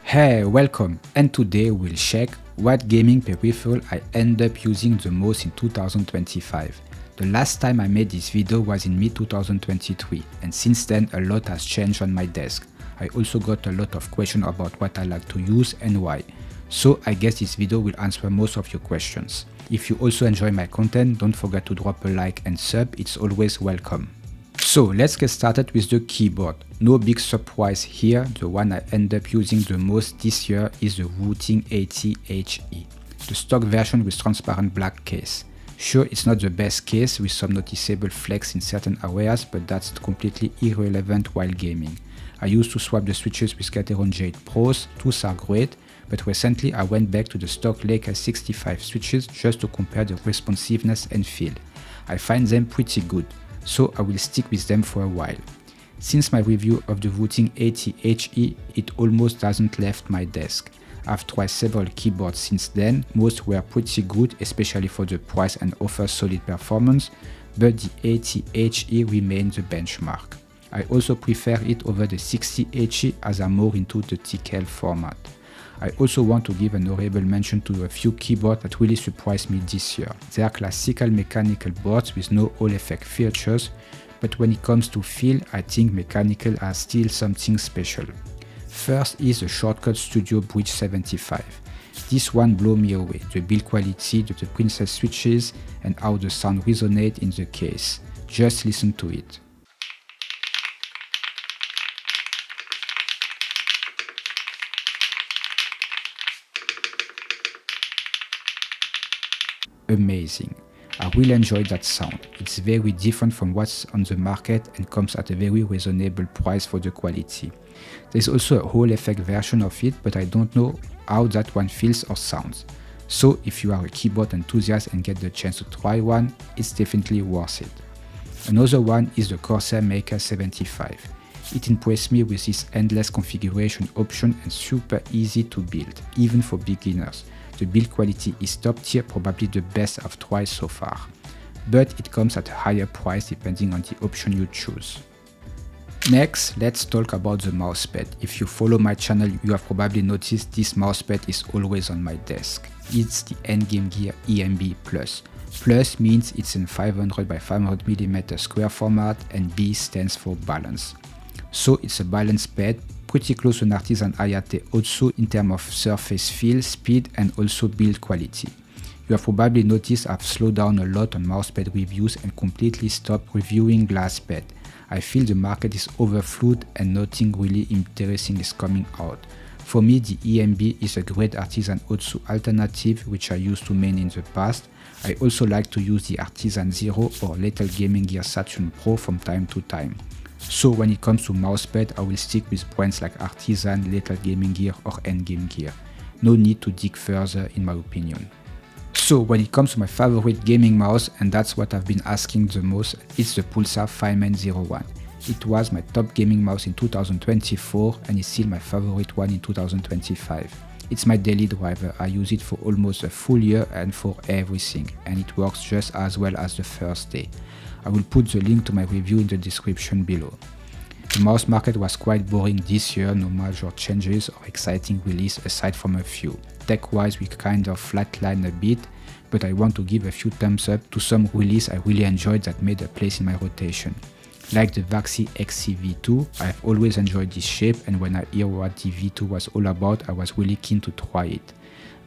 Hey, welcome, and today we'll check what gaming peripheral I end up using the most in 2025. The last time I made this video was in mid-2023, and since then a lot has changed on my desk. I also got a lot of questions about what I like to use and why. So I guess this video will answer most of your questions. If you also enjoy my content, don't forget to drop a like and sub, it's always welcome. So let's get started with the keyboard. No big surprise here, the one I end up using the most this year is the Routing 80HE, the stock version with transparent black case. Sure, it's not the best case with some noticeable flex in certain areas, but that's completely irrelevant while gaming. I used to swap the switches with Gateron Jade Pros, those are great, but recently I went back to the stock Leica 65 switches just to compare the responsiveness and feel. I find them pretty good, so I will stick with them for a while. Since my review of the Routing 80HE, it almost hasn't left my desk. I've tried several keyboards since then, most were pretty good, especially for the price and offer solid performance, but the 80HE remains the benchmark. I also prefer it over the 60HE as I'm more into the TKL format. I also want to give an honorable mention to a few keyboards that really surprised me this year. They are classical mechanical boards with no Hall effect features, but when it comes to feel, I think mechanical are still something special. First is the Shortcut Studio Bridge 75. This one blew me away, the build quality, the Princess switches, and how the sound resonates in the case. Just listen to it. Amazing. I really enjoyed that sound. It's very different from what's on the market and comes at a very reasonable price for the quality. There's also a Hall effect version of it, but I don't know how that one feels or sounds. So if you are a keyboard enthusiast and get the chance to try one, it's definitely worth it. Another one is the Corsair Maker 75. It impressed me with its endless configuration option and super easy to build, even for beginners. The build quality is top tier, probably the best I've tried so far. But it comes at a higher price depending on the option you choose. Next, let's talk about the mousepad. If you follow my channel, you have probably noticed this mousepad is always on my desk. It's the Endgame Gear EMB Plus. Plus means it's in 500 by 500mm square format, and B stands for balance. So it's a balanced pad, pretty close to an Artisan Hayate also in terms of surface feel, speed, and also build quality. You have probably noticed I've slowed down a lot on mousepad reviews and completely stopped reviewing glass pad. I feel the market is overflowed and nothing really interesting is coming out. For me, the EMB is a great Artisan Otsu alternative which I used to main in the past. I also like to use the Artisan Zero or Lethal Gaming Gear Saturn Pro from time to time. So when it comes to mousepad, I will stick with brands like Artisan, Lethal Gaming Gear or Endgame Gear. No need to dig further in my opinion. So when it comes to my favorite gaming mouse, and that's what I've been asking the most, it's the Pulsar Fireman 01. It was my top gaming mouse in 2024 and it's still my favorite one in 2025. It's my daily driver, I use it for almost a full year and for everything, and it works just as well as the first day. I will put the link to my review in the description below. The mouse market was quite boring this year, no major changes or exciting release aside from a few. Tech-wise we kind of flatline a bit, but I want to give a few thumbs up to some release I really enjoyed that made a place in my rotation. Like the Vaxi XC-V2, I've always enjoyed this shape, and when I hear what the V2 was all about, I was really keen to try it.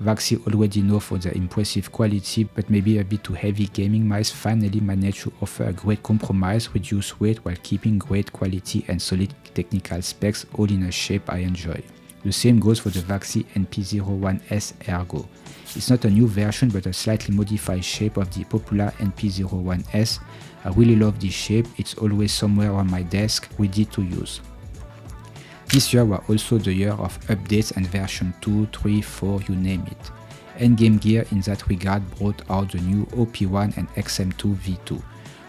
Vaxi already know for their impressive quality, but maybe a bit too heavy gaming mice finally managed to offer a great compromise, reduce weight while keeping great quality and solid technical specs, all in a shape I enjoy. The same goes for the Vaxi NP01S Ergo. It's not a new version but a slightly modified shape of the popular NP01S. I really love this shape, it's always somewhere on my desk, ready to use. This year was also the year of updates and version 2, 3, 4, you name it. Endgame Gear in that regard brought out the new OP1 and XM2 V2.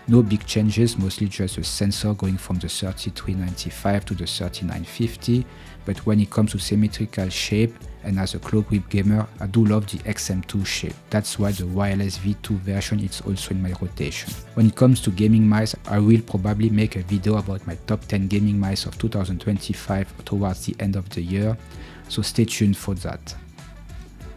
No big changes, mostly just a sensor going from the 3395 to the 3950, but when it comes to symmetrical shape, and as a claw grip gamer, I do love the XM2 shape. That's why the wireless V2 version is also in my rotation. When it comes to gaming mice, I will probably make a video about my top 10 gaming mice of 2025 towards the end of the year. so stay tuned for that.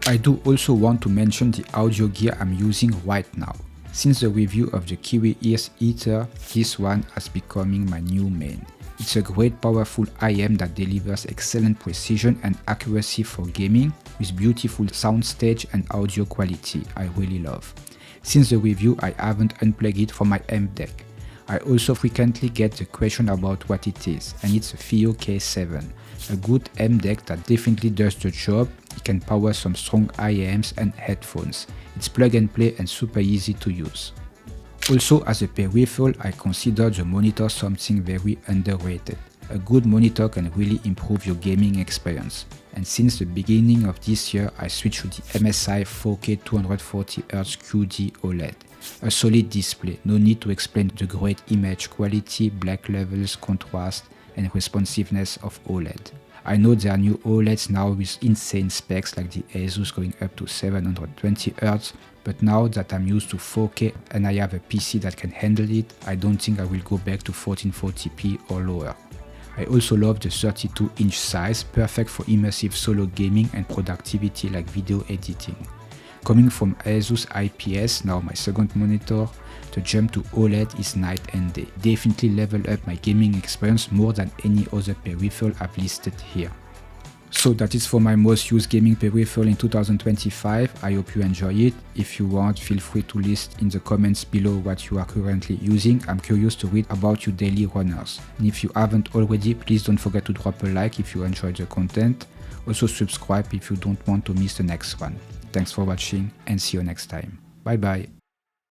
I do also want to mention the audio gear I'm using right now. Since the review of the Kiwi Ears Eater, this one has becoming my new main. It's a great powerful IEM that delivers excellent precision and accuracy for gaming with beautiful soundstage and audio quality I really love. Since the review I haven't unplugged it from my AMP deck. I also frequently get the question about what it is, and it's a FIO K7, a good AMP deck that definitely does the job. It can power some strong IEMs and headphones. It's plug and play and super easy to use. Also, as a peripheral, I consider the monitor something very underrated. A good monitor can really improve your gaming experience. And since the beginning of this year, I switched to the MSI 4K 240Hz QD OLED. A solid display, no need to explain the great image quality, black levels, contrast, and responsiveness of OLED. I know there are new OLEDs now with insane specs like the Asus going up to 720Hz, but now that I'm used to 4K and I have a PC that can handle it, I don't think I will go back to 1440p or lower. I also love the 32-inch size, perfect for immersive solo gaming and productivity like video editing. Coming from Asus IPS, now my second monitor, the jump to OLED is night and day. Definitely level up my gaming experience more than any other peripheral I've listed here. So that is for my most used gaming peripheral in 2025. I hope you enjoy it. If you want, feel free to list in the comments below what you are currently using. I'm curious to read about your daily runners. And if you haven't already, please don't forget to drop a like if you enjoyed the content. Also subscribe if you don't want to miss the next one. Thanks for watching and see you next time. Bye bye.